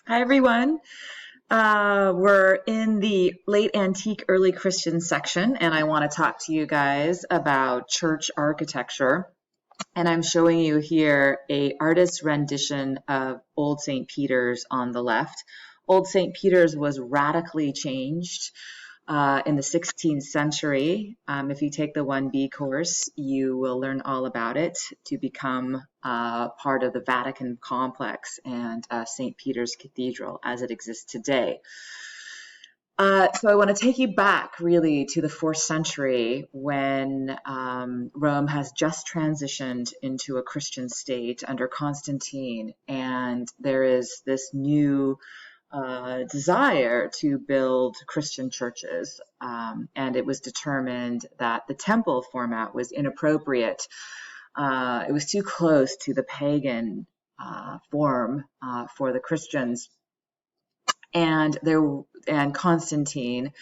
Hi, everyone. We're in the late antique, early Christian section, and I want to talk to you guys about church architecture. And I'm showing you here a artist's rendition of Old St. Peter's on the left. Old St. Peter's was radically changed in the 16th century. If you take the 1B course, you will learn all about it to become part of the Vatican complex and St. Peter's Cathedral as it exists today. So I want to take you back really to the 4th century when Rome has just transitioned into a Christian state under Constantine, and there is this new desire to build Christian churches, and it was determined that the temple format was inappropriate. It was too close to the pagan form for the Christians, and Constantine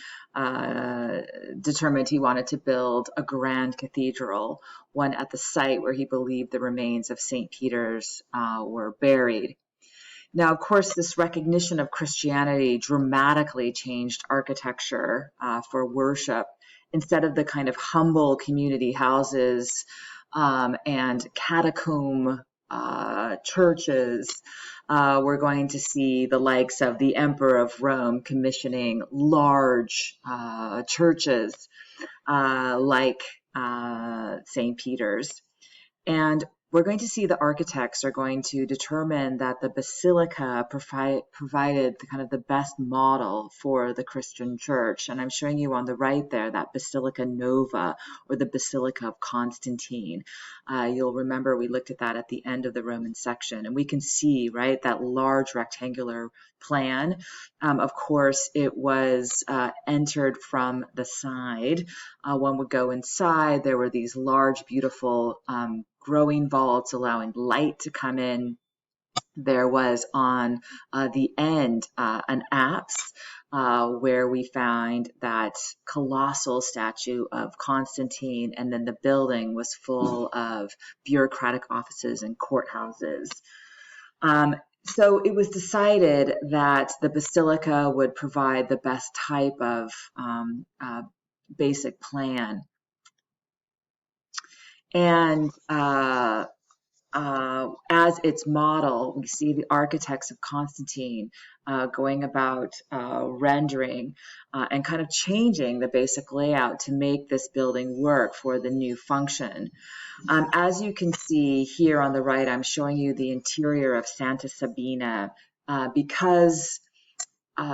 determined he wanted to build a grand cathedral, one at the site where he believed the remains of St. Peter's were buried. Now, of course, this recognition of Christianity dramatically changed architecture for worship. Instead of the kind of humble community houses and catacomb churches, we're going to see the likes of the Emperor of Rome commissioning large churches like St. Peter's. And we're going to see the architects are going to determine that the basilica provided the kind of the best model for the Christian church. And I'm showing you on the right there that Basilica Nova, or the Basilica of Constantine. You'll remember we looked at that at the end of the Roman section, and we can see, right, that large rectangular plan. Of course, it was entered from the side. One would go inside. There were these large, beautiful growing vaults allowing light to come in. There was on the end an apse where we find that colossal statue of Constantine, and then the building was full of bureaucratic offices and courthouses. So it was decided that the basilica would provide the best type of basic plan. And as its model, we see the architects of Constantine going about rendering and kind of changing the basic layout to make this building work for the new function. As you can see here on the right, I'm showing you the interior of Santa Sabina because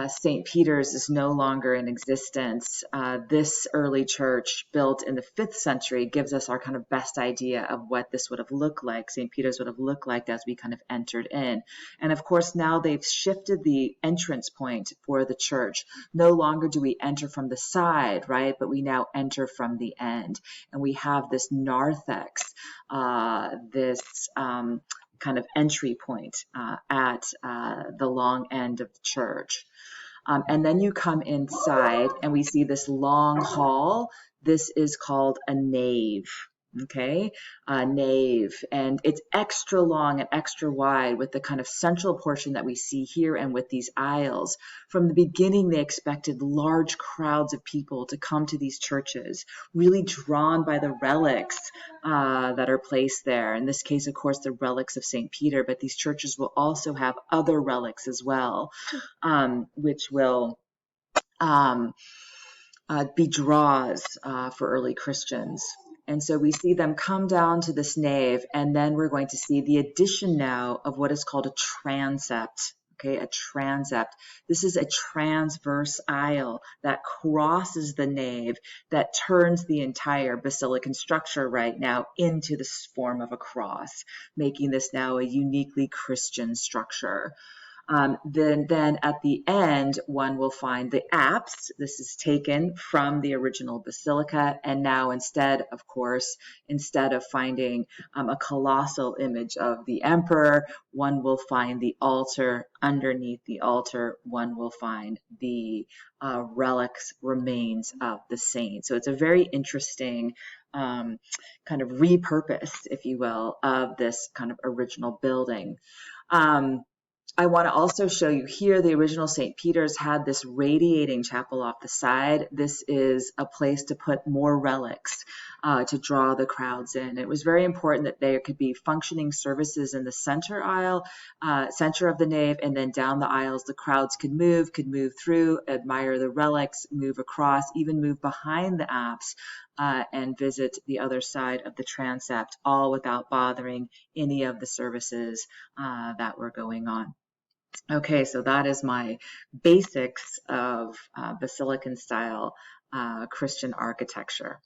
St. Peter's is no longer in existence. This early church built in the 5th century gives us our kind of best idea of what this would have looked like, St. Peter's would have looked like as we kind of entered in. And of course, now they've shifted the entrance point for the church. No longer do we enter from the side, right? But we now enter from the end. And we have this narthex, this kind of entry point at the long end of the church. And then you come inside and we see this long hall. This is called a nave. Okay, a nave, and it's extra long and extra wide with the kind of central portion that we see here and with these aisles. From the beginning, they expected large crowds of people to come to these churches, really drawn by the relics that are placed there. In this case, of course, the relics of St. Peter, but these churches will also have other relics as well, which will be draws for early Christians. And so we see them come down to this nave, and then we're going to see the addition now of what is called a transept. Okay, a transept. This is a transverse aisle that crosses the nave, that turns the entire basilican structure right now into this form of a cross, making this now a uniquely Christian structure. Then at the end, one will find the apse. This is taken from the original basilica. And now instead of finding a colossal image of the emperor, one will find the altar. Underneath the altar, one will find the relics, remains of the saint. So it's a very interesting kind of repurpose, if you will, of this kind of original building. I want to also show you here the original St. Peter's had this radiating chapel off the side. This is a place to put more relics to draw the crowds in. It was very important that there could be functioning services in the center aisle, center of the nave, and then down the aisles the crowds could move through, admire the relics, move across, even move behind the apse and visit the other side of the transept, all without bothering any of the services that were going on. Okay, so that is my basics of Basilican style Christian architecture.